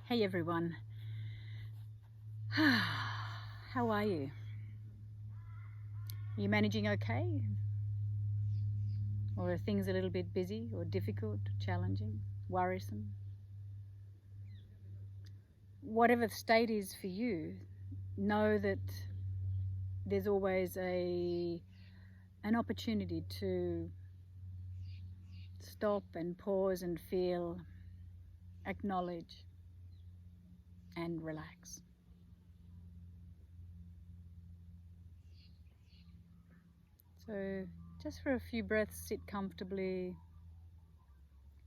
Hey everyone, how are you? Are you managing okay? Or are things a little bit busy or difficult, challenging, worrisome? Whatever the state is for you, know that there's always an opportunity to stop and pause and feel, acknowledge and relax. So just for a few breaths, sit comfortably.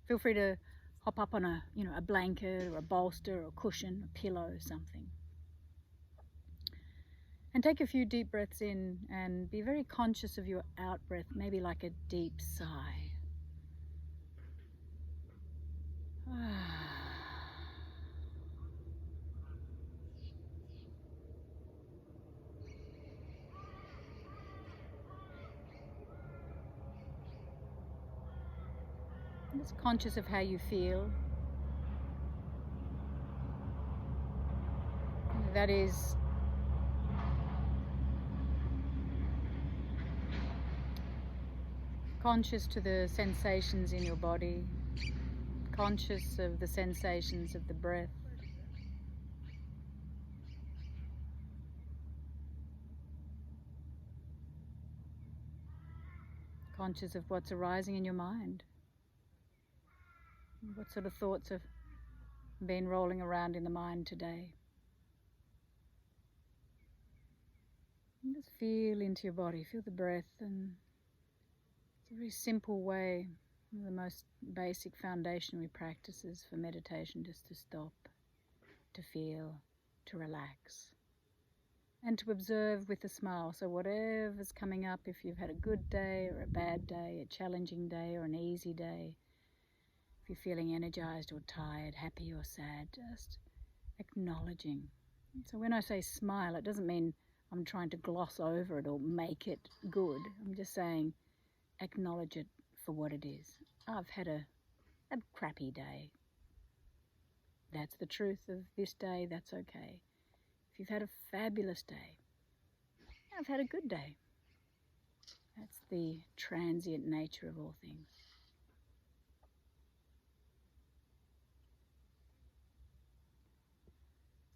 Feel free to hop up on a blanket or a bolster or a cushion, a pillow, something. And take a few deep breaths in and be very conscious of your out breath, maybe like a deep sigh. Just conscious of how you feel. That is conscious to the sensations in your body, conscious of the sensations of the breath. Conscious of what's arising in your mind. What sort of thoughts have been rolling around in the mind today? And just feel into your body, feel the breath, and it's a very simple way, one of the most basic foundationary practices for meditation, just to stop, to feel, to relax, and to observe with a smile. So whatever's coming up, if you've had a good day or a bad day, a challenging day or an easy day, if you're feeling energized or tired, happy or sad, just acknowledging. So when I say smile, it doesn't mean I'm trying to gloss over it or make it good. I'm just saying acknowledge it for what it is. I've had a crappy day. That's the truth of this day, that's okay. If you've had a fabulous day, I've had a good day. That's the transient nature of all things.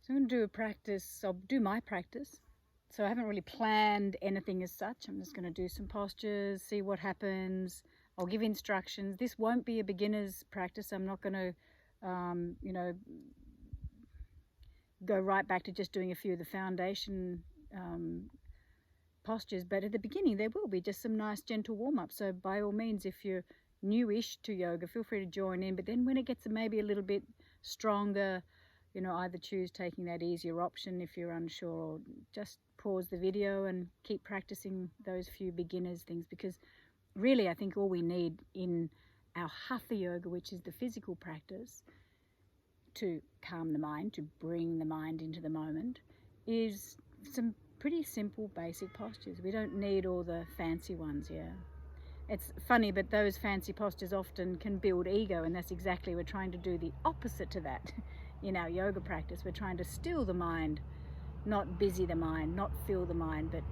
So I'm going to do a practice, I'll do my practice. So I haven't really planned anything as such. I'm just going to do some postures, see what happens. I'll give instructions. This won't be a beginner's practice. I'm not going to, go right back to just doing a few of the foundation postures. But at the beginning, there will be just some nice gentle warm-ups. So by all means, if you're newish to yoga, feel free to join in. But then when it gets maybe a little bit stronger, either choose taking that easier option if you're unsure, or just pause the video and keep practicing those few beginners things, because really I think all we need in our hatha yoga, which is the physical practice to calm the mind, to bring the mind into the moment, is some pretty simple basic postures. We don't need all the fancy ones. It's funny, but those fancy postures often can build ego, and that's exactly, we're trying to do the opposite to that. In our yoga practice, we're trying to still the mind, not busy the mind, not fill the mind, but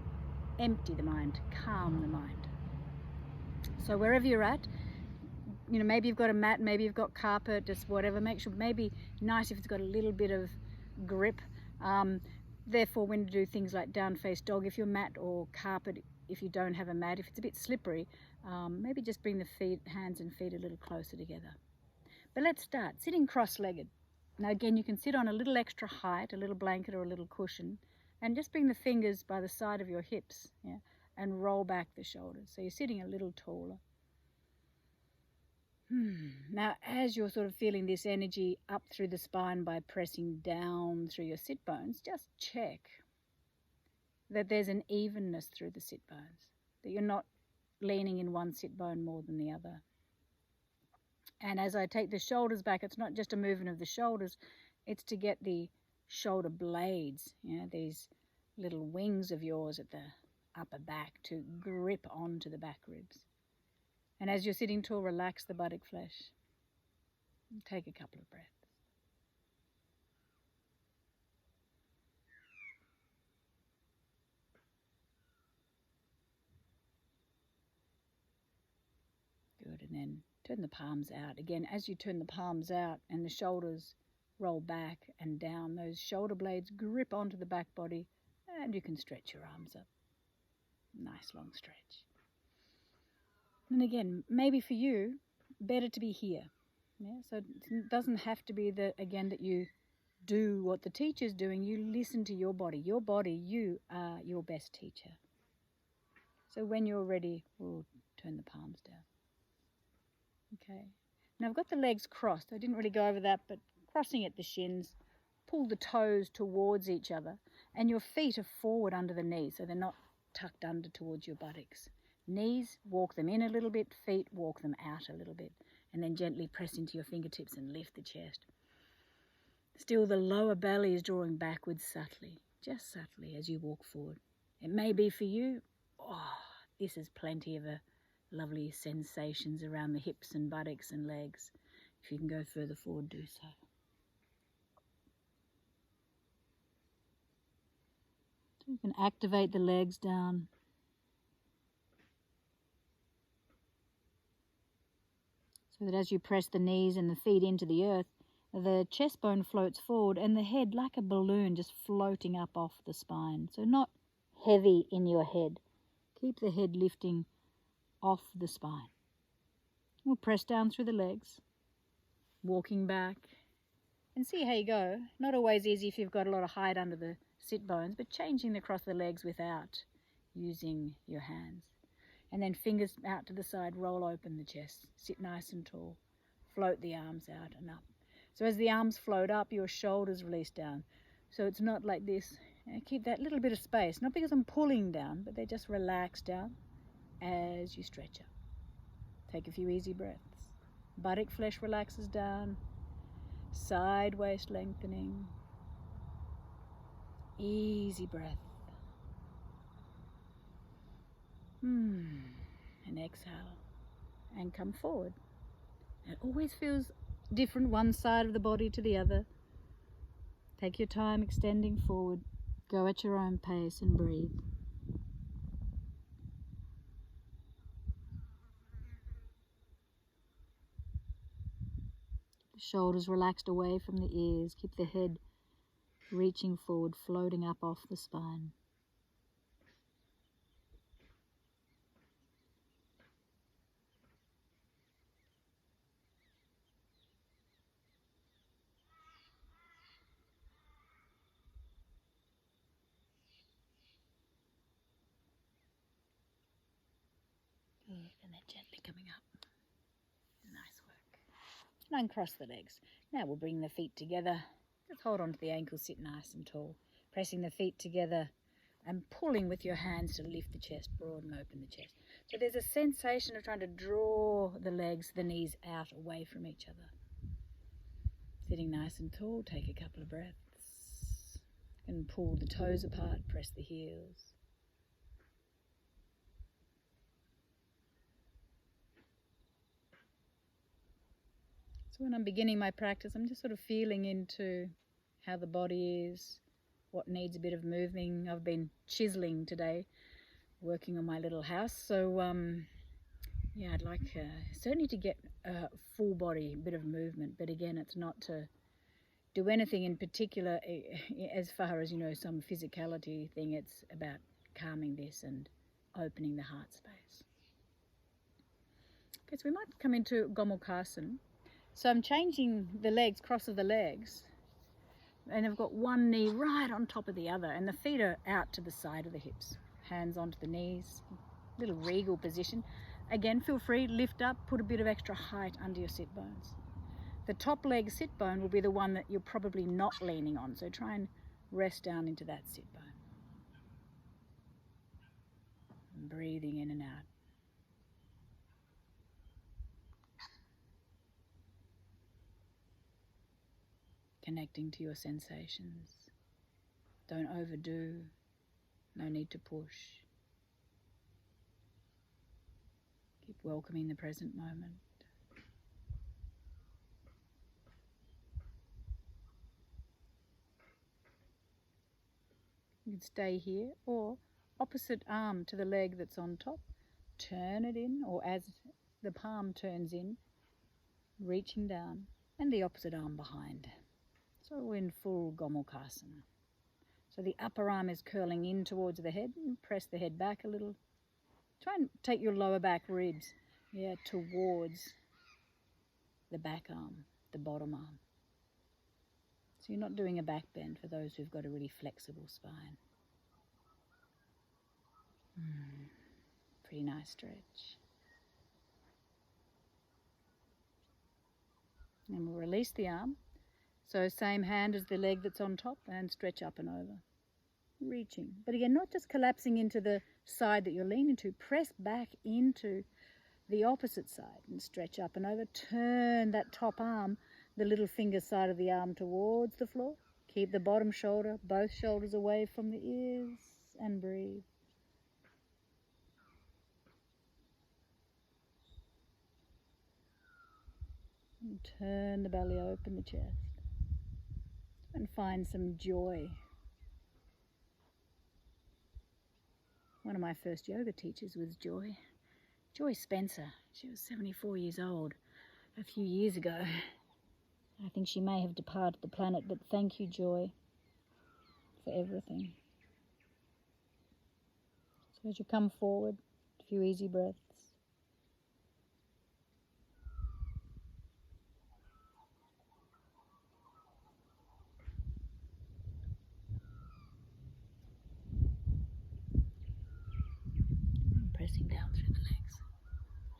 empty the mind, calm the mind. So wherever you're at, maybe you've got a mat, maybe you've got carpet, just whatever, make sure, maybe nice if it's got a little bit of grip. Therefore, when you do things like down face dog, if your mat or carpet, if you don't have a mat, if it's a bit slippery, maybe just bring the hands and feet a little closer together. But let's start sitting cross-legged. Now again, you can sit on a little extra height, a little blanket or a little cushion, and just bring the fingers by the side of your hips, and roll back the shoulders. So you're sitting a little taller. Now, as you're sort of feeling this energy up through the spine by pressing down through your sit bones, just check that there's an evenness through the sit bones, that you're not leaning in one sit bone more than the other. And as I take the shoulders back, it's not just a movement of the shoulders, it's to get the shoulder blades, these little wings of yours at the upper back, to grip onto the back ribs. And as you're sitting tall, relax the buttock flesh. Take a couple of breaths. and then turn the palms out. Again, as you turn the palms out and the shoulders roll back and down, those shoulder blades grip onto the back body, and you can stretch your arms up. Nice long stretch. And again, maybe for you, better to be here. Yeah? So it doesn't have to be that you do what the teacher's doing. You listen to your body. Your body, you are your best teacher. So when you're ready, we'll turn the palms down. Okay. Now I've got the legs crossed. I didn't really go over that, but crossing at the shins, pull the toes towards each other, and your feet are forward under the knees, so they're not tucked under towards your buttocks. Knees, walk them in a little bit, feet, walk them out a little bit, and then gently press into your fingertips and lift the chest. Still, the lower belly is drawing backwards subtly, just subtly as you walk forward. It may be for you, this is plenty of lovely sensations around the hips and buttocks and legs. If you can go further forward, do so. So you can activate the legs down. So that as you press the knees and the feet into the earth, the chest bone floats forward and the head like a balloon just floating up off the spine. So not heavy in your head. Keep the head lifting off the spine. We'll press down through the legs, walking back, and see how you go. Not always easy if you've got a lot of height under the sit bones, but changing across the legs without using your hands. And then fingers out to the side, roll open the chest, sit nice and tall, float the arms out and up. So as the arms float up, your shoulders release down. So it's not like this. Keep that little bit of space, not because I'm pulling down, but they just relax down as you stretch up. Take a few easy breaths. Buttock flesh relaxes down, side waist lengthening. Easy breath. And exhale and come forward. It always feels different one side of the body to the other. Take your time extending forward. Go at your own pace and breathe. The shoulders relaxed away from the ears. Keep the head reaching forward, floating up off the spine. And then gently coming up. Nice work. And uncross the legs. Now we'll bring the feet together. Just hold on to the ankles, sit nice and tall. Pressing the feet together and pulling with your hands to lift the chest, broaden open the chest. So there's a sensation of trying to draw the legs, the knees out away from each other. Sitting nice and tall, take a couple of breaths. And pull the toes apart, press the heels. So when I'm beginning my practice, I'm just sort of feeling into how the body is, what needs a bit of moving. I've been chiseling today, working on my little house. So I'd like certainly to get a full body, a bit of movement. But again, it's not to do anything in particular as far as, some physicality thing. It's about calming this and opening the heart space. Okay, so we might come into Gomukhasana. So I'm changing the legs, cross of the legs, and I've got one knee right on top of the other, and the feet are out to the side of the hips. Hands onto the knees, little regal position. Again, feel free, lift up, put a bit of extra height under your sit bones. The top leg sit bone will be the one that you're probably not leaning on, so try and rest down into that sit bone. And breathing in and out. Connecting to your sensations. Don't overdo. No need to push. Keep welcoming the present moment. You can stay here, or opposite arm to the leg that's on top. Turn it in, or as the palm turns in, reaching down, and the opposite arm behind. So we're in full Gomukhasana. So the upper arm is curling in towards the head, and press the head back a little. Try and take your lower back ribs, towards the back arm, the bottom arm. So you're not doing a back bend for those who've got a really flexible spine. Pretty nice stretch. And we'll release the arm. So same hand as the leg that's on top, and stretch up and over. Reaching. But again, not just collapsing into the side that you're leaning to. Press back into the opposite side and stretch up and over. Turn that top arm, the little finger side of the arm, towards the floor. Keep the bottom shoulder, both shoulders away from the ears, and breathe. And turn the belly, open the chest, and find some joy. One of my first yoga teachers was Joy Spencer. She was 74 years old a few years ago. I think she may have departed the planet, but thank you, Joy, for everything. So as you come forward, a few easy breaths. Pressing down through the legs.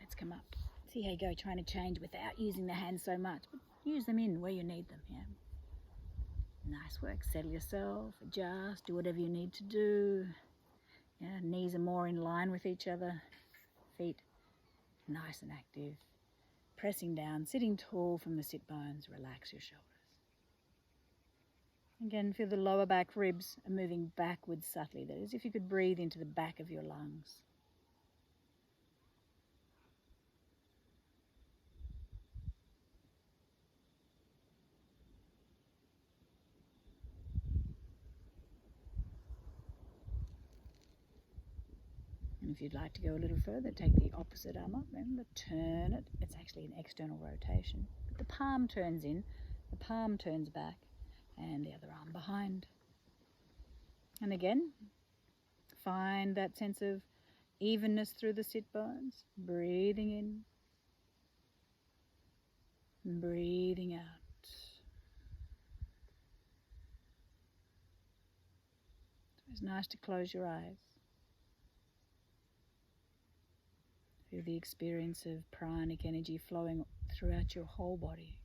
Let's come up. See how you go, trying to change without using the hands so much, but use them in where you need them. Nice work. Settle yourself, adjust, do whatever you need to do. Knees are more in line with each other. Feet nice and active. Pressing down, sitting tall from the sit bones. Relax your shoulders. Again, feel the lower back ribs are moving backwards subtly. That is, if you could breathe into the back of your lungs. And if you'd like to go a little further, take the opposite arm up. Remember, turn it. It's actually an external rotation. But the palm turns in, the palm turns back, and the other arm behind. And again, find that sense of evenness through the sit bones. Breathing in, and breathing out. It's nice to close your eyes. Feel the experience of pranic energy flowing throughout your whole body.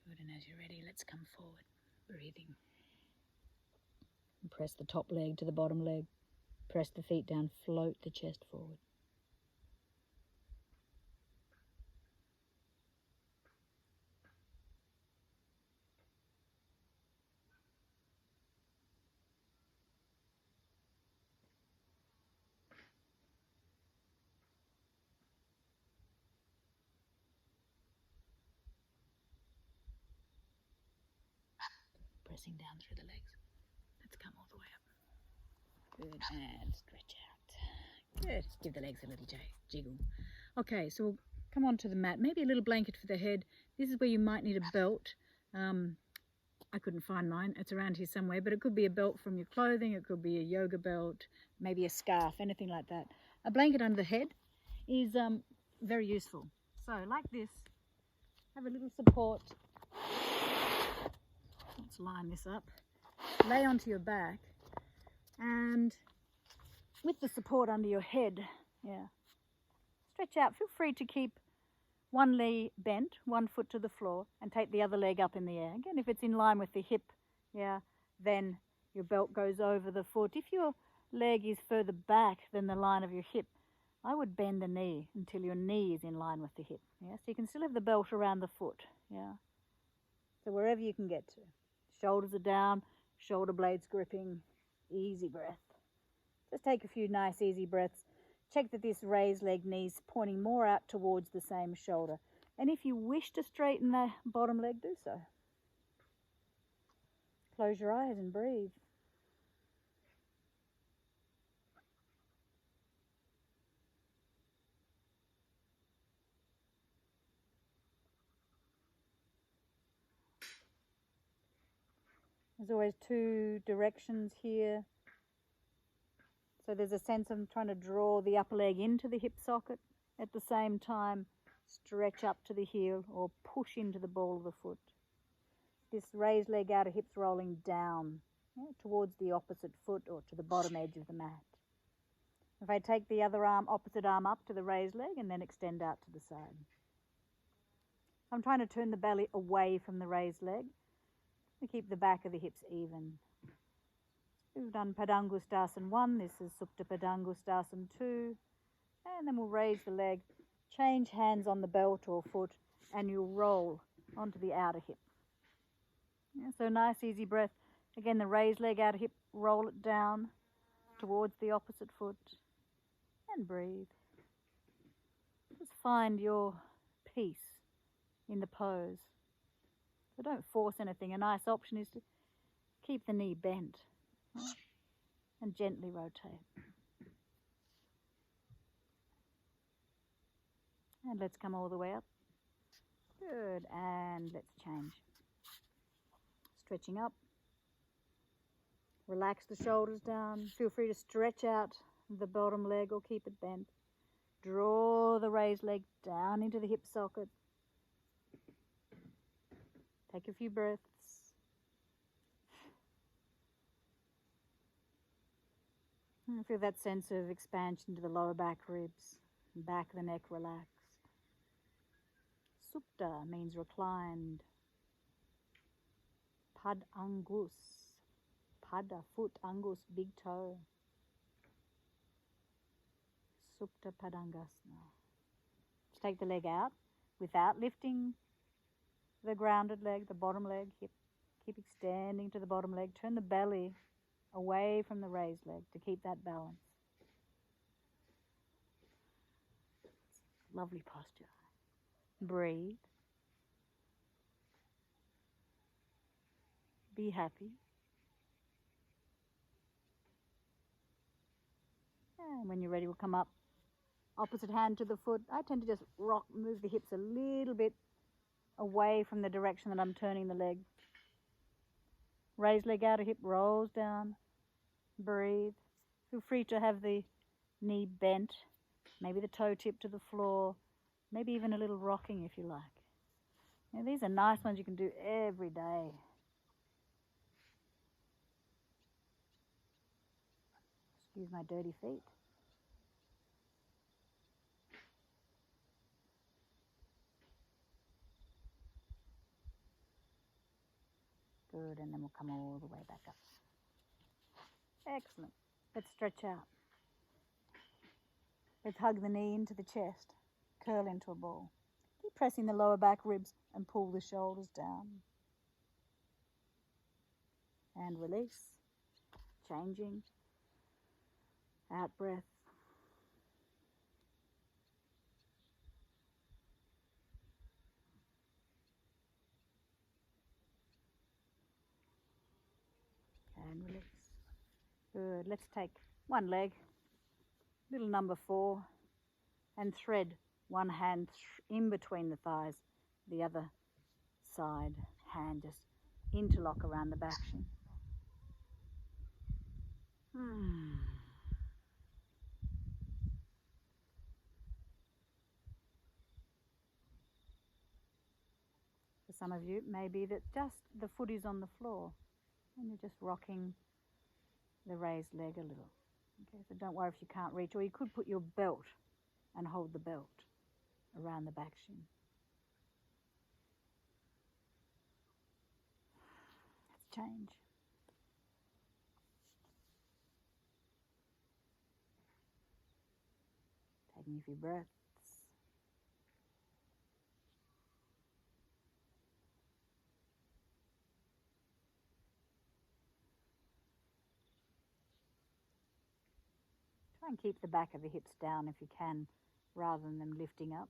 Good, and as you're ready, let's come forward, breathing. And press the top leg to the bottom leg. Press the feet down, float the chest forward. Pressing down through the legs. Let's come all the way up. Good, and stretch out. Good, give the legs a little jiggle. Okay, so we'll come onto the mat. Maybe a little blanket for the head. This is where you might need a belt. I couldn't find mine. It's around here somewhere, but it could be a belt from your clothing. It could be a yoga belt, maybe a scarf, anything like that. A blanket under the head is very useful. So like this, have a little support. Let's line this up. Lay onto your back, and with the support under your head, stretch out. Feel free to keep one leg bent, one foot to the floor, and take the other leg up in the air. Again, if it's in line with the hip, then your belt goes over the foot. If your leg is further back than the line of your hip, I would bend the knee until your knee is in line with the hip. So you can still have the belt around the foot. So wherever you can get to. Shoulders are down, shoulder blades gripping, easy breath. Just take a few nice easy breaths. Check that this raised leg knee's pointing more out towards the same shoulder. And if you wish to straighten the bottom leg, do so. Close your eyes and breathe. There's always two directions here. So there's a sense of trying to draw the upper leg into the hip socket. At the same time, stretch up to the heel or push into the ball of the foot. This raised leg outer hips rolling down towards the opposite foot or to the bottom edge of the mat. If I take the other arm, opposite arm up to the raised leg and then extend out to the side. I'm trying to turn the belly away from the raised leg to keep the back of the hips even. We've done Padangusthasana 1, this is Supta Padangusthasana 2, and then we'll raise the leg, change hands on the belt or foot, and you'll roll onto the outer hip. Yeah, so nice easy breath. Again, the raised leg outer hip, roll it down towards the opposite foot, and breathe. Just find your peace in the pose. So don't force anything. A nice option is to keep the knee bent and gently rotate. And let's come all the way up. Good, and let's change. Stretching up. Relax the shoulders down. Feel free to stretch out the bottom leg or keep it bent. Draw the raised leg down into the hip socket. Take a few breaths. And feel that sense of expansion to the lower back ribs, back of the neck relaxed. Supta means reclined. Pad angus. Pada, foot, angus, big toe. Supta Padangasana. Just take the leg out without lifting the grounded leg, the bottom leg, hip. Keep extending to the bottom leg. Turn the belly away from the raised leg to keep that balance. Lovely posture. Breathe. Be happy. And when you're ready, we'll come up. Opposite hand to the foot. I tend to just move the hips a little bit away from the direction that I'm turning the leg. Raised leg outer hip rolls down. Breathe. Feel free to have the knee bent, maybe the toe tip to the floor, maybe even a little rocking if you like. Now, these are nice ones you can do every day. Excuse my dirty feet. Good, and then we'll come all the way back up. Excellent. Let's stretch out. Let's hug the knee into the chest, curl into a ball. Keep pressing the lower back ribs and pull the shoulders down. And release. Changing. Out breath. And release. Good. Let's take one leg, little number 4, and thread one hand in between the thighs, the other side hand just interlock around the back shin. For some of you, it may be that just the foot is on the floor and you're just rocking the raised leg a little. Okay, so don't worry if you can't reach, or you could put your belt and hold the belt around the back shin. Let's change. Taking a few breaths. Try and keep the back of the hips down if you can, rather than them lifting up.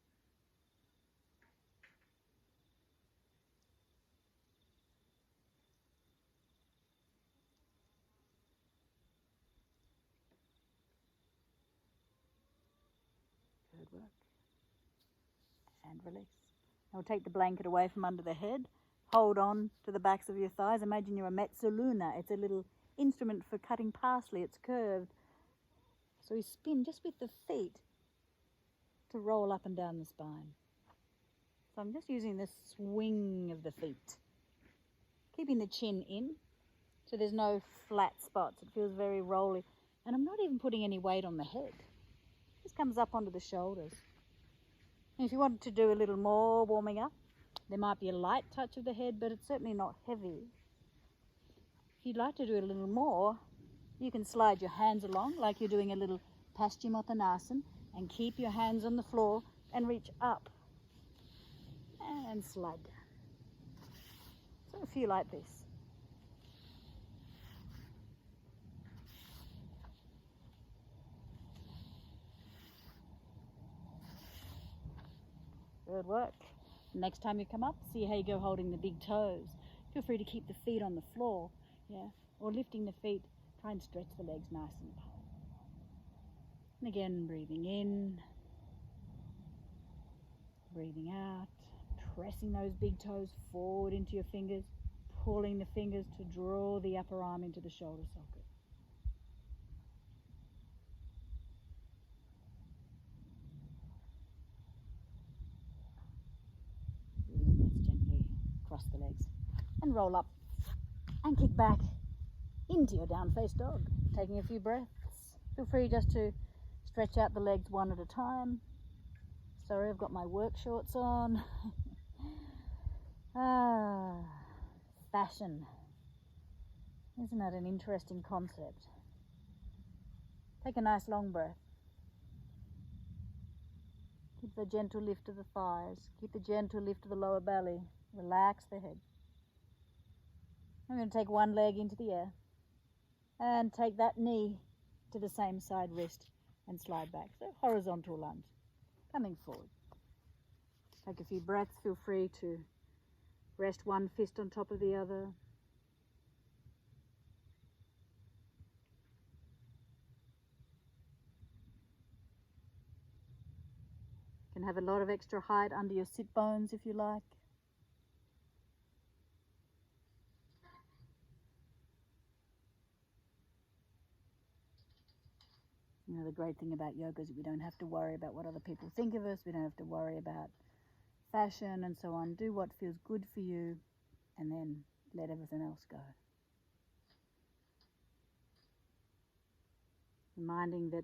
Good work. And release. Now we'll take the blanket away from under the head. Hold on to the backs of your thighs. Imagine you're a mezzaluna. It's a little instrument for cutting parsley. It's curved. So we spin just with the feet to roll up and down the spine. So I'm just using the swing of the feet, keeping the chin in so there's no flat spots. It feels very rolly. And I'm not even putting any weight on the head. It just comes up onto the shoulders. And if you wanted to do a little more warming up, there might be a light touch of the head, but it's certainly not heavy. If you'd like to do a little more, you can slide your hands along like you're doing a little Paschimottanasana and keep your hands on the floor and reach up and slide down. So a few like this. Good work. Next time you come up, see how you go holding the big toes. Feel free to keep the feet on the floor, yeah, or lifting the feet. Try and stretch the legs nice and apart. And again, breathing in, breathing out, pressing those big toes forward into your fingers, pulling the fingers to draw the upper arm into the shoulder socket. Let's gently cross the legs and roll up and kick back into your down face dog, taking a few breaths. Feel free just to stretch out the legs one at a time. Sorry, I've got my work shorts on. Fashion. Isn't that an interesting concept? Take a nice long breath. Keep the gentle lift of the thighs. Keep the gentle lift of the lower belly. Relax the head. I'm going to take one leg into the air and take that knee to the same side wrist and slide back. So horizontal lunge, coming forward. Take a few breaths. Feel free to rest one fist on top of the other. You can have a lot of extra height under your sit bones if you like. You know, the great thing about yoga is that we don't have to worry about what other people think of us. We don't have to worry about fashion and so on. Do what feels good for you and then let everything else go. Reminding that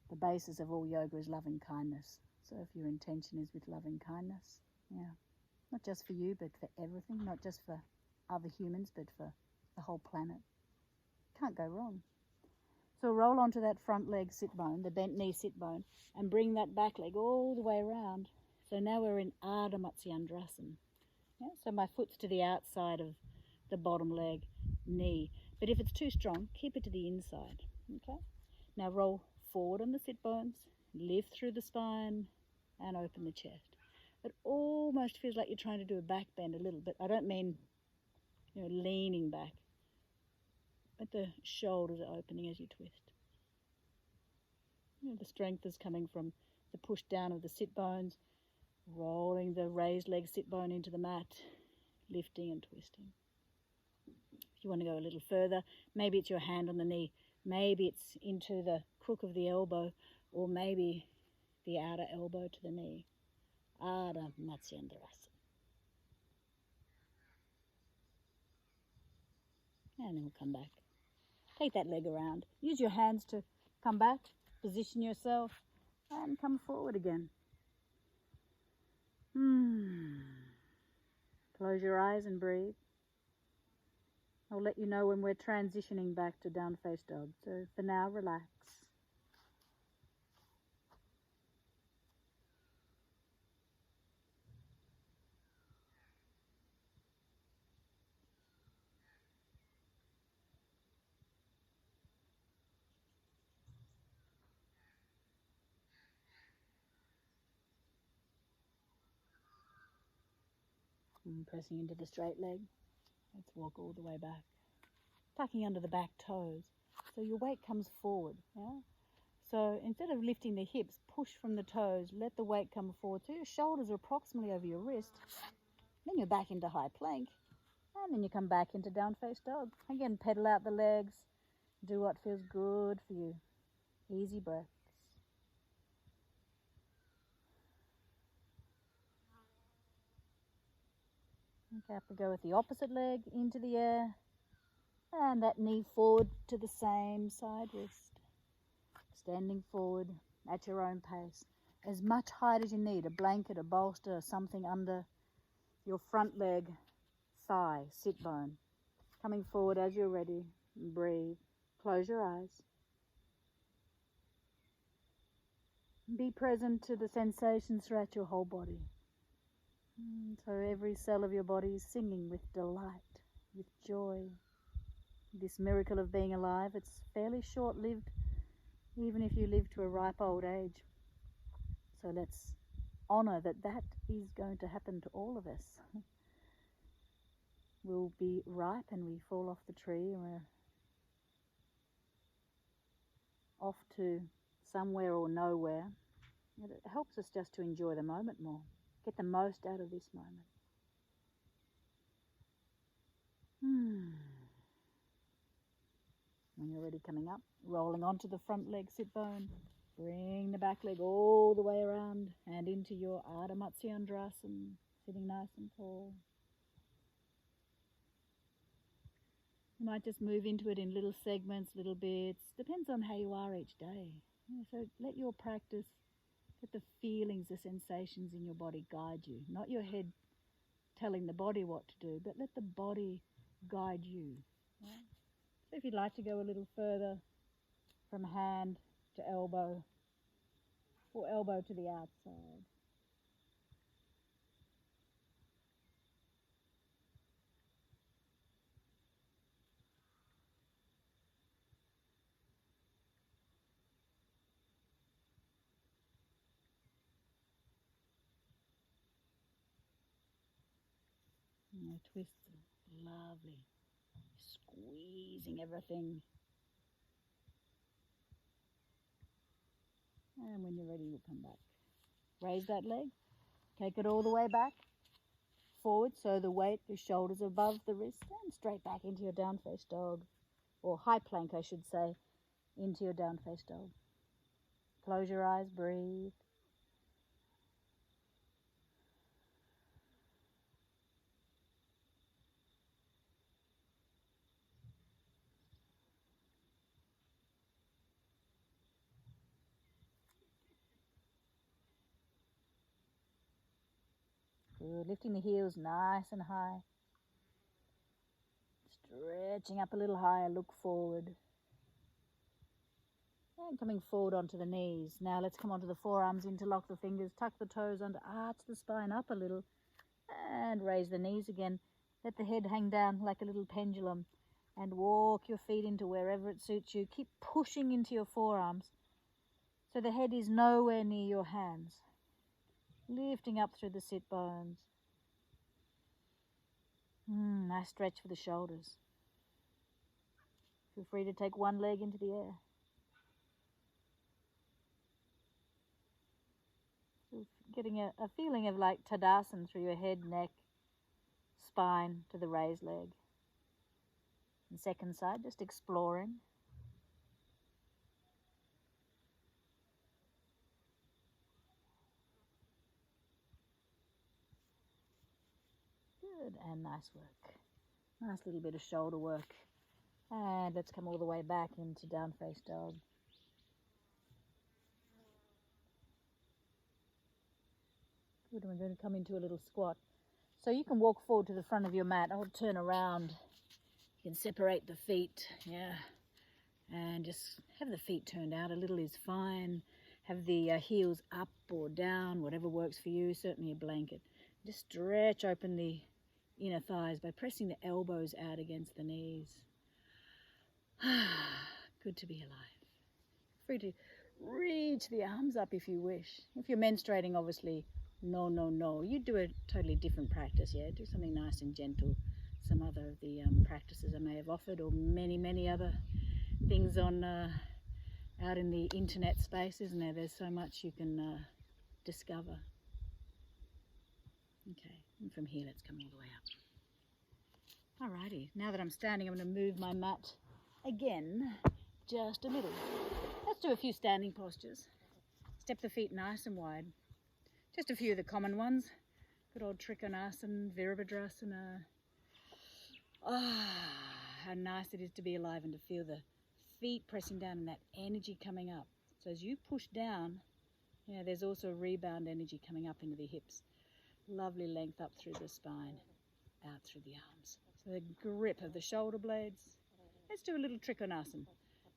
the basis of all yoga is loving kindness. So if your intention is with loving kindness, yeah, not just for you, but for everything, not just for other humans, but for the whole planet, can't go wrong. So roll onto that front leg sit bone, the bent knee sit bone, and bring that back leg all the way around. So now we're in Ardha Matsyendrasana. Yeah, so my foot's to the outside of the bottom leg, knee. But if it's too strong, keep it to the inside. Okay. Now roll forward on the sit bones, lift through the spine, and open the chest. It almost feels like you're trying to do a back bend a little bit. I don't mean, leaning back, but the shoulders are opening as you twist. The strength is coming from the push down of the sit bones, rolling the raised leg sit bone into the mat, lifting and twisting. If you want to go a little further, maybe it's your hand on the knee, maybe it's into the crook of the elbow, or maybe the outer elbow to the knee. Ardha Matsyendrasana. And then we'll come back. Take that leg around. Use your hands to come back, position yourself, and come forward again. Close your eyes and breathe. I'll let you know when we're transitioning back to down face dog. So for now, relax. And pressing into the straight leg. Let's walk all the way back. Tucking under the back toes. So your weight comes forward. Yeah? So instead of lifting the hips, push from the toes, let the weight come forward. So your shoulders are approximately over your wrist. Then you're back into high plank. And then you come back into down face dog. Again, pedal out the legs. Do what feels good for you. Easy breaths. Okay, have to go with the opposite leg into the air. And that knee forward to the same side wrist. Standing forward at your own pace. As much height as you need, a blanket, a bolster, something under your front leg, thigh, sit bone. Coming forward as you're ready. Breathe. Close your eyes. Be present to the sensations throughout your whole body. So every cell of your body is singing with delight, with joy. This miracle of being alive, it's fairly short-lived, even if you live to a ripe old age. So let's honor that that is going to happen to all of us. We'll be ripe and we fall off the tree and we're off to somewhere or nowhere. It helps us just to enjoy the moment more, get the most out of this moment. When you're ready, coming up, rolling onto the front leg, sit bone. Bring the back leg all the way around and into your Ardha Matsyendrasana, sitting nice and tall. You might just move into it in little segments, little bits. Depends on how you are each day. So let your practice, let the feelings, the sensations in your body guide you. Not your head telling the body what to do, but let the body guide you. Right? So if you'd like to go a little further from hand to elbow, or elbow to the outside. And the twists are lovely. Squeezing everything. And when you're ready, you'll come back. Raise that leg. Take it all the way back. Forward, so the weight, the shoulders above the wrist, and straight back into your down face dog. Or high plank, I should say, into your down face dog. Close your eyes, breathe. Good. Lifting the heels nice and high. Stretching up a little higher, look forward. And coming forward onto the knees. Now let's come onto the forearms, interlock the fingers, tuck the toes under, arch the spine up a little, and raise the knees again. Let the head hang down like a little pendulum, and walk your feet into wherever it suits you. Keep pushing into your forearms, so the head is nowhere near your hands. Lifting up through the sit bones. Nice stretch for the shoulders. Feel free to take one leg into the air. So getting a feeling of like Tadasana through your head, neck, spine to the raised leg. And second side, just exploring. Good, and nice work. Nice little bit of shoulder work. And let's come all the way back into down face dog. Good, and we're going to come into a little squat. So you can walk forward to the front of your mat or turn around. You can separate the feet, yeah. And just have the feet turned out. A little is fine. Have the heels up or down, whatever works for you, certainly a blanket. Just stretch open the inner thighs by pressing the elbows out against the knees. Good to be alive. Free to reach the arms up if you wish. If you're menstruating, obviously, no. You do a totally different practice, yeah? Do something nice and gentle. Some other of the practices I may have offered, or many other things on out in the internet space, isn't there? There's so much you can discover. Okay, and from here let's come all the way up. Alrighty, now that I'm standing, I'm going to move my mat again just a little. Let's do a few standing postures. Step the feet nice and wide. Just a few of the common ones. Good old Trikonasana, Virabhadrasana. How nice it is to be alive and to feel the feet pressing down and that energy coming up. So as you push down, there's also a rebound energy coming up into the hips. Lovely length up through the spine, out through the arms. So the grip of the shoulder blades. Let's do a little Trikonasana.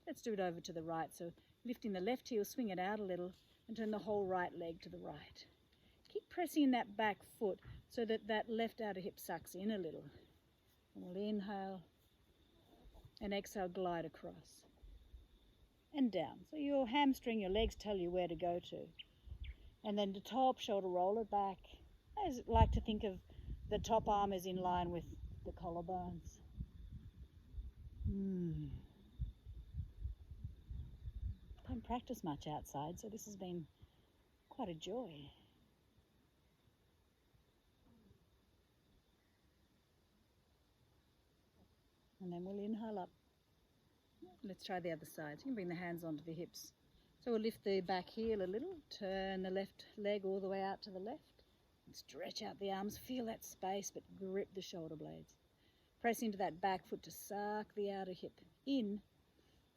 Let's do it over to the right. So lifting the left heel, swing it out a little and turn the whole right leg to the right. Keep pressing in that back foot so that that left outer hip sucks in a little. And we'll inhale and exhale, glide across and down. So your hamstring, your legs tell you where to go to. And then the top shoulder, roll it back. I like to think of the top arm as in line with the collarbones. Don't practice much outside, so this has been quite a joy. And then we'll inhale up. Let's try the other side. You can bring the hands onto the hips. So we'll lift the back heel a little, turn the left leg all the way out to the left, and stretch out the arms, feel that space, but grip the shoulder blades. Press into that back foot to suck the outer hip in,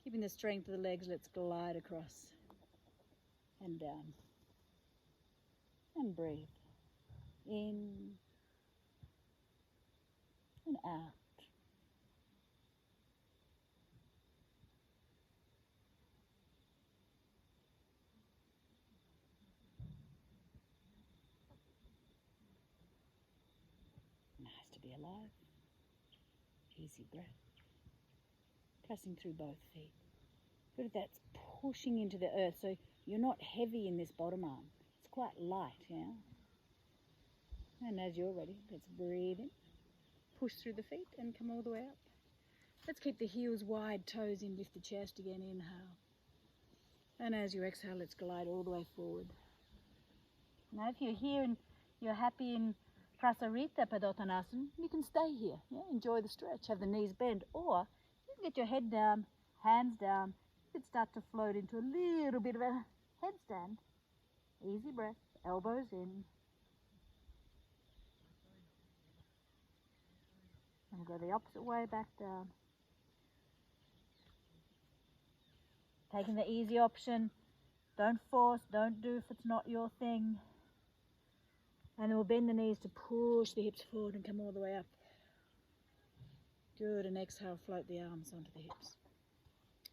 keeping the strength of the legs. Let's glide across and down. And breathe. In and out. Nice to be alive. Easy breath. Pressing through both feet. But that's pushing into the earth, so you're not heavy in this bottom arm. It's quite light, yeah? And as you're ready, let's breathe in. Push through the feet and come all the way up. Let's keep the heels wide, toes in, lift the chest again, inhale. And as you exhale, let's glide all the way forward. Now if you're here and you're happy in Prasarita Padottanasana, you can stay here. Yeah? Enjoy the stretch, have the knees bent, or you can get your head down, hands down. You could start to float into a little bit of a headstand. Easy breath, elbows in. And we'll go the opposite way, back down. Taking the easy option. Don't force, don't do if it's not your thing. And then we'll bend the knees to push the hips forward and come all the way up. Good, and exhale, float the arms onto the hips.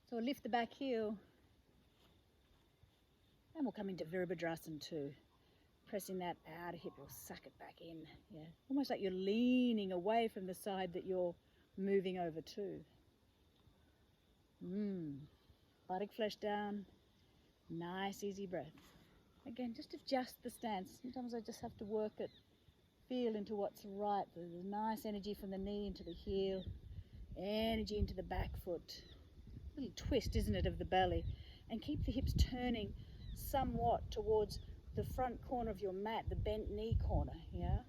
So we'll lift the back heel. And we'll come into Virabhadrasana too. Pressing that outer hip, we'll suck it back in. Yeah, almost like you're leaning away from the side that you're moving over to. Buttock flesh down. Nice, easy breath. Again, just adjust the stance. Sometimes I just have to work it, feel into what's right. There's a nice energy from the knee into the heel, energy into the back foot. Little twist, isn't it, of the belly. And keep the hips turning somewhat towards the front corner of your mat, the bent knee corner, yeah?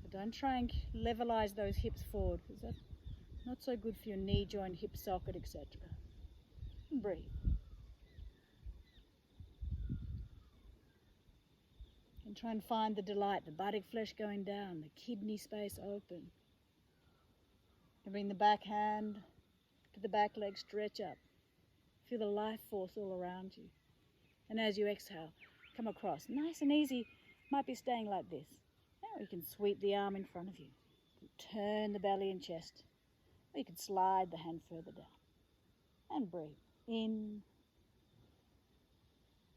But don't try and levelize those hips forward, because that's not so good for your knee joint, hip socket, etc. And breathe. And try and find the delight, the buttock flesh going down, the kidney space open. And bring the back hand to the back leg, stretch up. Feel the life force all around you. And as you exhale, come across. Nice and easy. Might be staying like this. Now you can sweep the arm in front of you. Turn the belly and chest. Or you can slide the hand further down. And breathe. In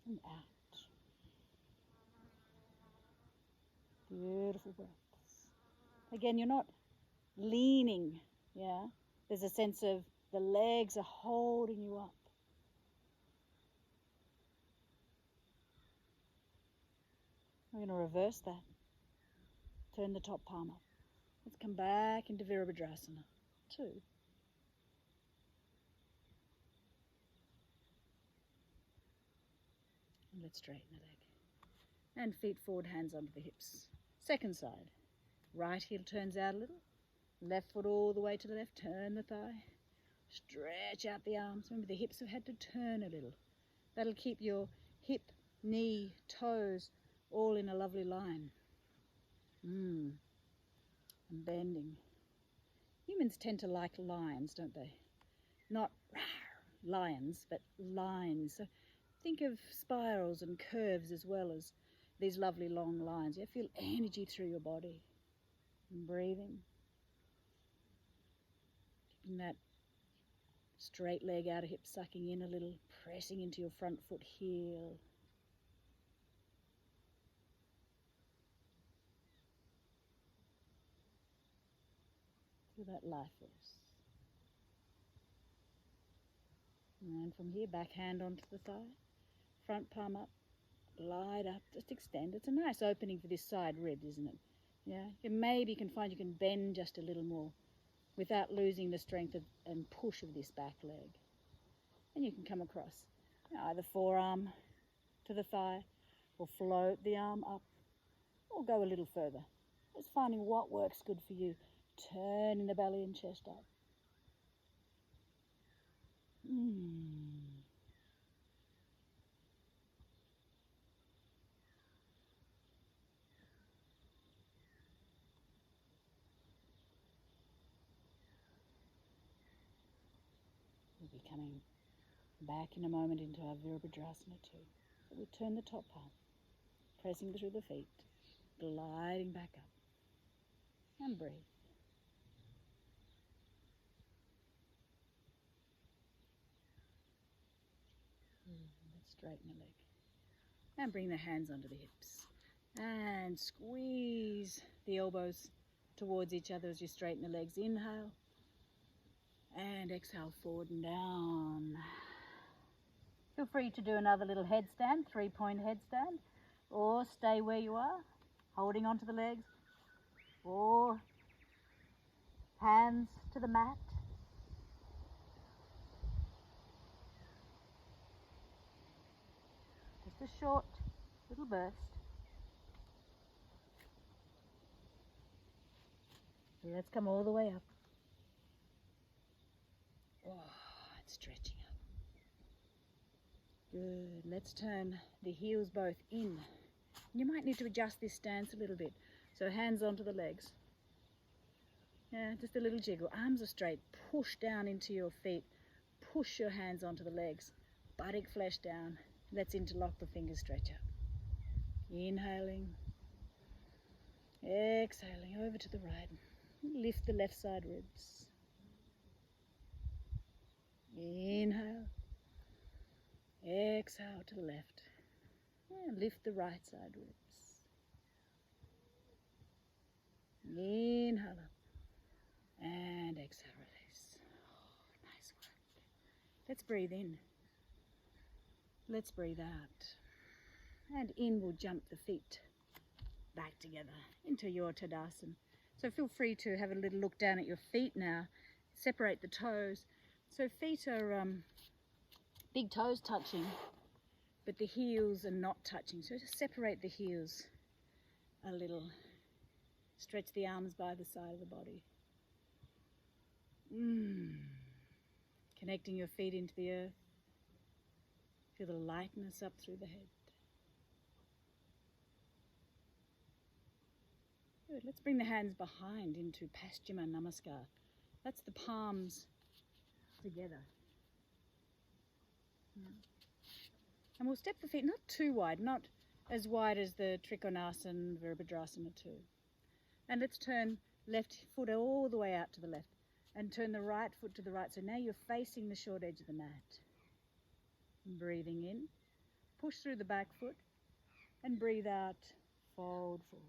and out. Beautiful breaths. Again, you're not leaning, yeah? There's a sense of the legs are holding you up. We're going to reverse that. Turn the top palm up. Let's come back into Virabhadrasana. 2. Let's straighten the leg. And feet forward, hands onto the hips. Second side. Right heel turns out a little. Left foot all the way to the left. Turn the thigh. Stretch out the arms. Remember, the hips have had to turn a little. That'll keep your hip, knee, toes all in a lovely line. And bending. Humans tend to like lines, don't they? Not lions, but lines. So think of spirals and curves as well as these lovely long lines. You feel energy through your body. And breathing. Keeping that straight leg out of hip, sucking in a little, pressing into your front foot heel. Feel that life force. And from here, back hand onto the thigh, front palm up, glide up, just extend. It's a nice opening for this side rib, isn't it? Yeah, maybe you can find you can bend just a little more without losing the strength and push of this back leg. And you can come across either forearm to the thigh or float the arm up or go a little further. Just finding what works good for you. Turning the belly and chest up. We'll be coming back in a moment into our Virabhadrasana too. So we turn the top palm, pressing through the feet, gliding back up, and breathe. Let's straighten the leg. And bring the hands under the hips. And squeeze the elbows towards each other as you straighten the legs. Inhale. And exhale, forward and down. Feel free to do another little headstand, 3-point headstand. Or stay where you are, holding onto the legs. Or hands to the mat. Just a short little burst. Let's come all the way up. Oh, it's stretching up. Good. Let's turn the heels both in. You might need to adjust this stance a little bit. So hands onto the legs. Yeah, just a little jiggle. Arms are straight. Push down into your feet. Push your hands onto the legs. Buttock flesh down. Let's interlock the fingers, stretch up. Inhaling. Exhaling over to the right. Lift the left side ribs. Inhale. Exhale to the left. And lift the right side ribs. Inhale up. And exhale, release. Oh, nice work. Let's breathe in. Let's breathe out. And in we'll jump the feet back together into your Tadasana. So feel free to have a little look down at your feet now. Separate the toes. So feet are big toes touching, but the heels are not touching. So just separate the heels a little. Stretch the arms by the side of the body. Connecting your feet into the earth. Feel the lightness up through the head. Good. Let's bring the hands behind into Paschima Namaskar. That's the palms together. And we'll step the feet not too wide, not as wide as the Trikonasana, Virabhadrasana too. And let's turn left foot all the way out to the left and turn the right foot to the right. So now you're facing the short edge of the mat. Breathing in, push through the back foot and breathe out, fold forward.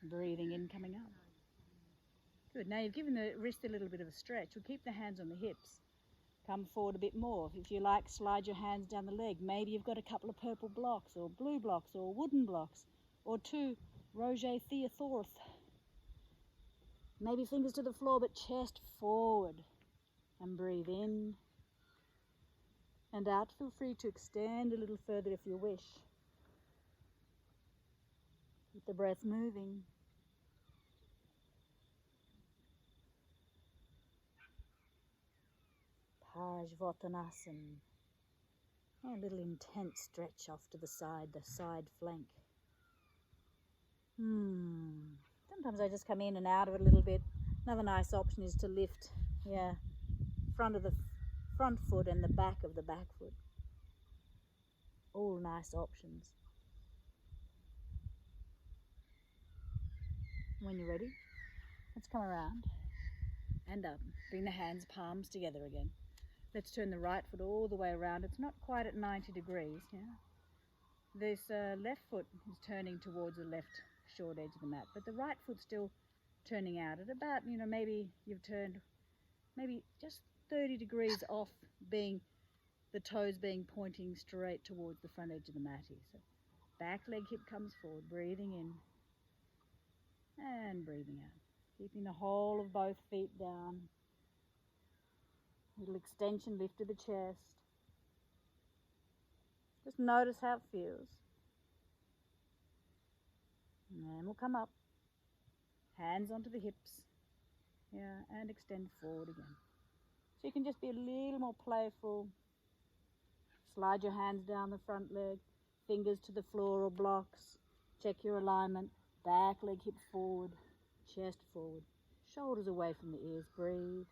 Breathing in, coming up. Good. Now you've given the wrist a little bit of a stretch. We'll keep the hands on the hips. Come forward a bit more. If you like, slide your hands down the leg. Maybe you've got a couple of purple blocks or blue blocks or wooden blocks or 2 Roger Theothorth. Maybe fingers to the floor but chest forward. And breathe in. and out. Feel free to extend a little further if you wish. With the breath moving. Pajvatanasana. A little intense stretch off to the side flank. Sometimes I just come in and out of it a little bit. Another nice option is to lift, front of the front foot and the back of the back foot. All nice options. When you're ready, let's come around and up. Bring the hands, palms together again. Let's turn the right foot all the way around. It's not quite at 90 degrees. This left foot is turning towards the left short edge of the mat, but the right foot's still turning out at about, maybe you've turned maybe just 30 degrees off, being the toes being pointing straight towards the front edge of the mat here. So back leg hip comes forward, breathing in and breathing out. Keeping the whole of both feet down. Little extension, lift to the chest. Just notice how it feels. And then we'll come up. Hands onto the hips. And extend forward again. So you can just be a little more playful. Slide your hands down the front leg. Fingers to the floor or blocks. Check your alignment. Back leg hip forward. Chest forward. Shoulders away from the ears. Breathe.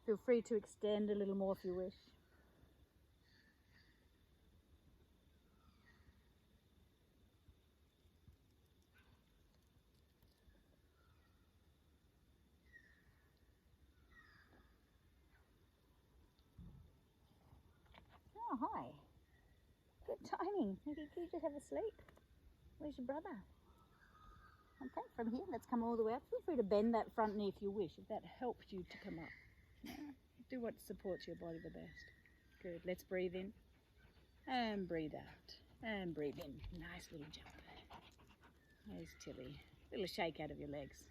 Feel free to extend a little more if you wish. Oh, hi. Good timing. Maybe you just have a sleep. Where's your brother? Okay, from here, let's come all the way up. Feel free to bend that front knee if you wish, if that helps you to come up. Do what supports your body the best. Good. Let's breathe in and breathe out and breathe in. Nice little jump. There's Tilly. Little shake out of your legs.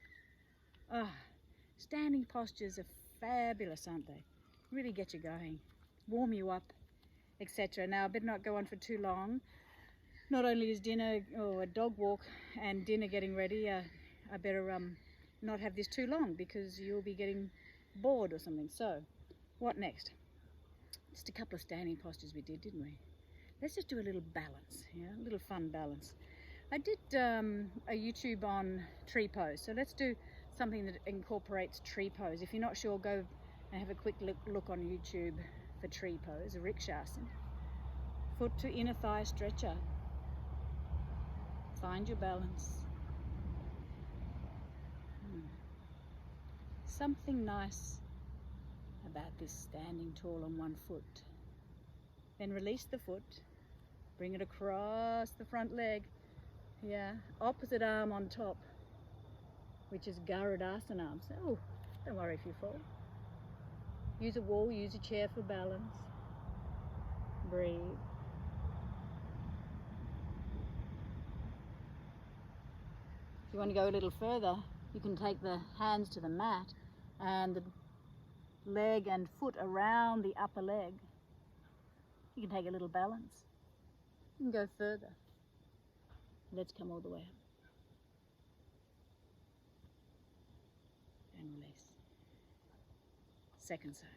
Standing postures are fabulous, aren't they? Really get you going, warm you up, etc. Now, I better not go on for too long. Not only is dinner or a dog walk and dinner getting ready, I better not have this too long because you'll be getting bored or something. So, what next? Just a couple of standing postures we did, didn't we? Let's just do a little balance, a little fun balance. I did a YouTube on tree pose, so let's do something that incorporates tree pose. If you're not sure, go and have a quick look on YouTube for tree pose, a Rikshasana. Foot to inner thigh stretch out. Find your balance. Something nice about this standing tall on one foot. Then release the foot, bring it across the front leg. Opposite arm on top, which is Garudasana. So, don't worry if you fall. Use a wall, use a chair for balance. Breathe. If you want to go a little further, you can take the hands to the mat and the leg and foot around the upper leg. You can take a little balance. You can go further. Let's come all the way up. And release. Second side.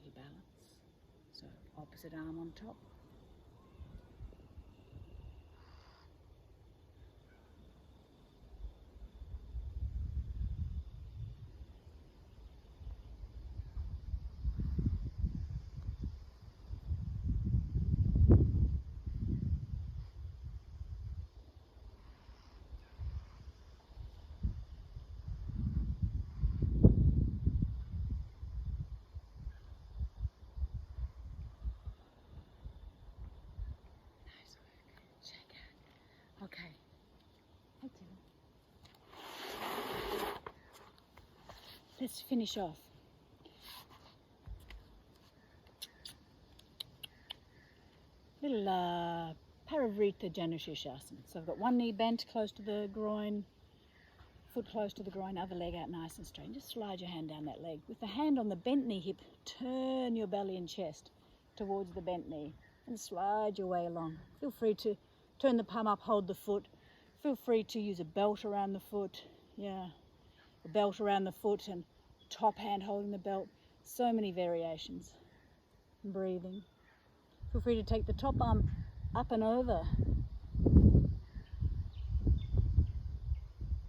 Rebalance. So opposite arm on top. Okay. Hey, Tilly. Let's finish off Hala Parivrita Janushirshasana. So I've got one knee bent close to the groin, foot close to the groin, other leg out nice and straight. Just slide your hand down that leg. With the hand on the bent knee hip, turn your belly and chest towards the bent knee and slide your way along. Feel free to turn the palm up, hold the foot. Feel free to use a belt around the foot. Yeah, a belt around the foot and top hand holding the belt. So many variations. Breathing. Feel free to take the top arm up and over.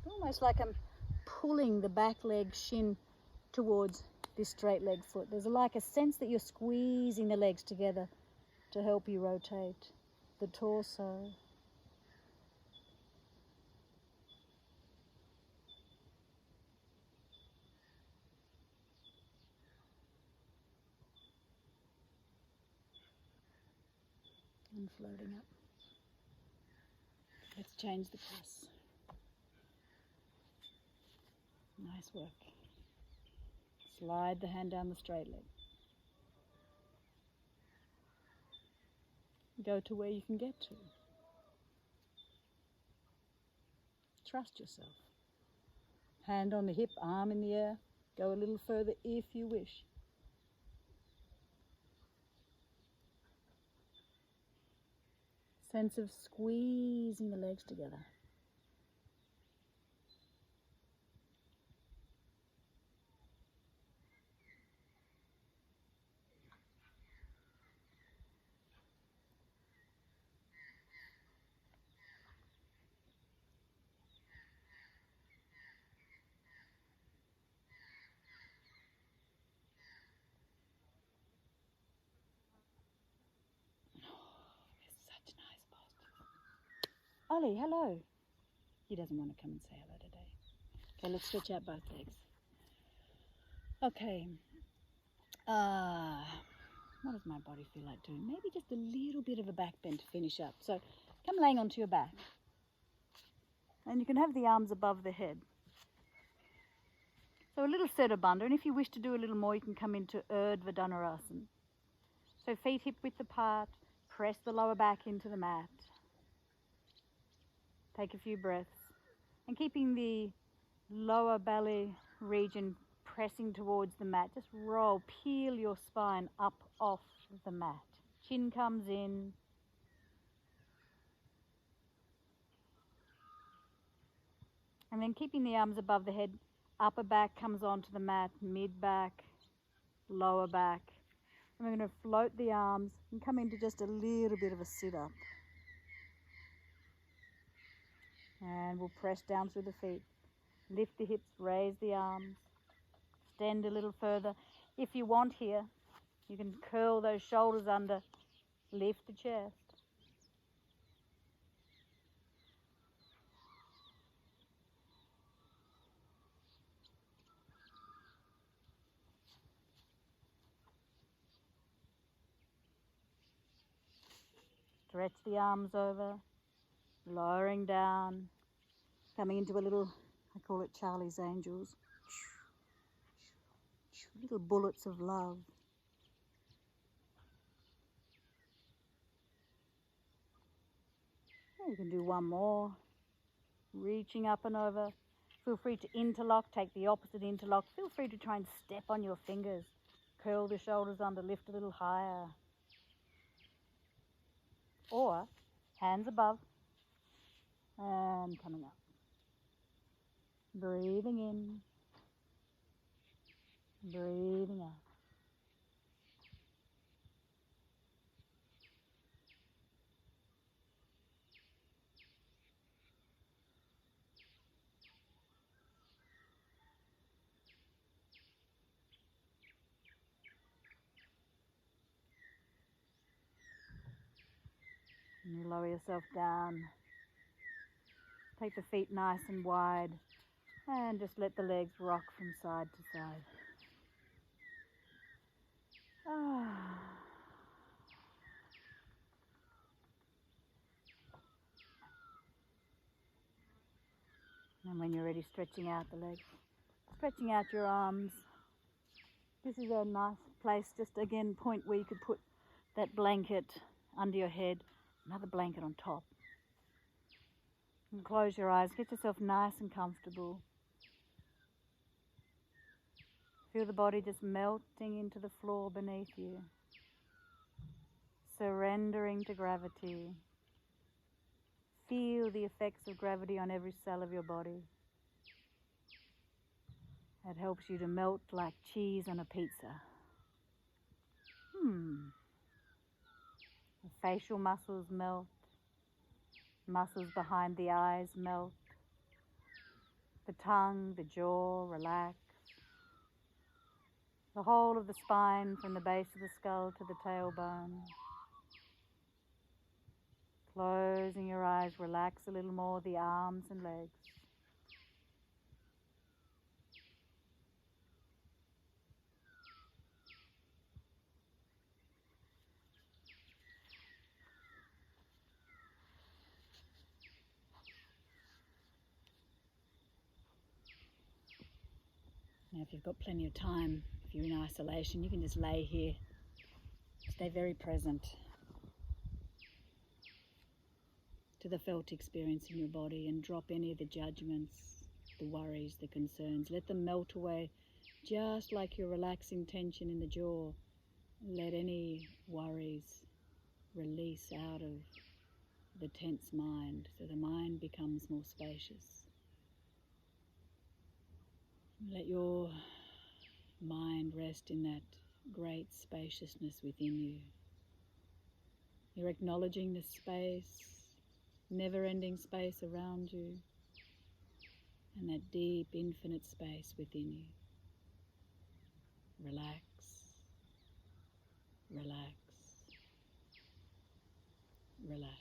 Almost like I'm pulling the back leg shin towards this straight leg foot. There's like a sense that you're squeezing the legs together to help you rotate the torso. And floating up. Let's change the cross. Nice work. Slide the hand down the straight leg. Go to where you can get to. Trust yourself. Hand on the hip, arm in the air. Go a little further if you wish. Sense of squeezing the legs together. Ollie, hello. He doesn't want to come and say hello today. Okay, let's stretch out both legs. Okay. What does my body feel like doing? Maybe just a little bit of a back bend to finish up. So come laying onto your back. And you can have the arms above the head. So a little Seto Bandha, and if you wish to do a little more, you can come into Urdhva Dhanurasana. So feet hip width apart, press the lower back into the mat. Take a few breaths. And keeping the lower belly region pressing towards the mat, just roll, peel your spine up off the mat. Chin comes in. And then keeping the arms above the head, upper back comes onto the mat, mid back, lower back. And we're going to float the arms and come into just a little bit of a sit-up. And we'll press down through the feet. Lift the hips, raise the arms, extend a little further. If you want here, you can curl those shoulders under, lift the chest. Stretch the arms over, lowering down, coming into a little, I call it Charlie's Angels. Little bullets of love. You can do one more. Reaching up and over. Feel free to interlock, take the opposite interlock. Feel free to try and step on your fingers. Curl the shoulders under, lift a little higher. Or hands above and coming up. Breathing in, breathing out. And you lower yourself down. Take the feet nice and wide and just let the legs rock from side to side. And when you're ready, stretching out the legs, stretching out your arms. This is a nice place, just again, point where you could put that blanket under your head, another blanket on top. And close your eyes, get yourself nice and comfortable. Feel the body just melting into the floor beneath you. Surrendering to gravity. Feel the effects of gravity on every cell of your body. It helps you to melt like cheese on a pizza. The facial muscles melt. Muscles behind the eyes melt. The tongue, the jaw relax. The whole of the spine from the base of the skull to the tailbone. Closing your eyes, relax a little more the arms and legs. Now if you've got plenty of time, if you're in isolation, you can just lay here. Stay very present to the felt experience in your body and drop any of the judgments, the worries, the concerns. Let them melt away just like you're relaxing tension in the jaw. Let any worries release out of the tense mind so the mind becomes more spacious. Let your mind rest in that great spaciousness within you. You're acknowledging the space, never-ending space around you, and that deep, infinite space within you. Relax, relax, relax.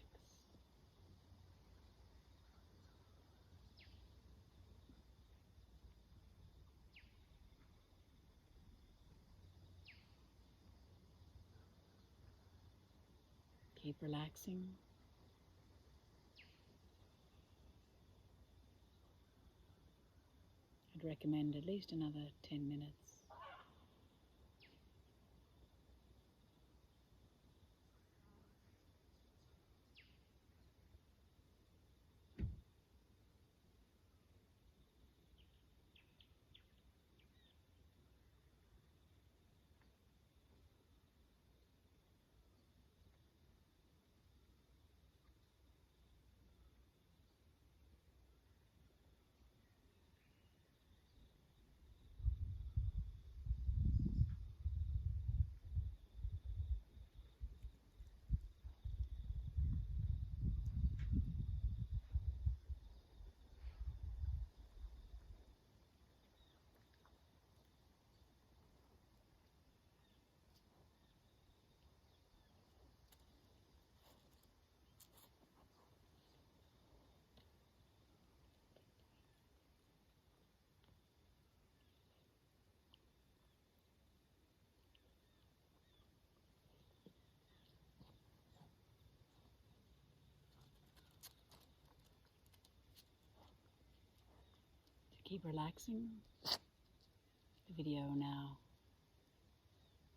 Keep relaxing. I'd recommend at least another 10 minutes. Keep relaxing. The video now.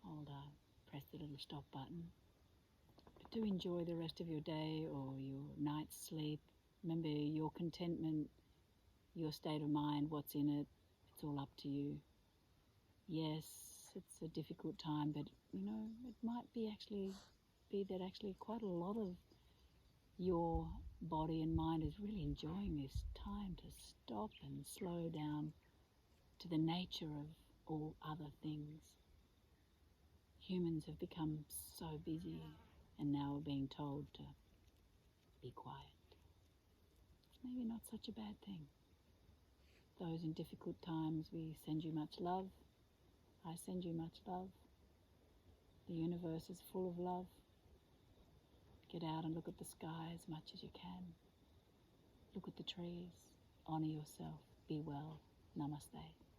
Hold up, press the little stop button. But do enjoy the rest of your day or your night's sleep. Remember your contentment, your state of mind, what's in it. It's all up to you. Yes, it's a difficult time, but you know, it might be that actually quite a lot of your body and mind is really enjoying this time to stop and slow down to the nature of all other things. Humans have become so busy and now are being told to be quiet. It's maybe not such a bad thing. Those in difficult times, we send you much love. I send you much love. The universe is full of love. Get out and look at the sky as much as you can. Look at the trees. Honour yourself. Be well. Namaste.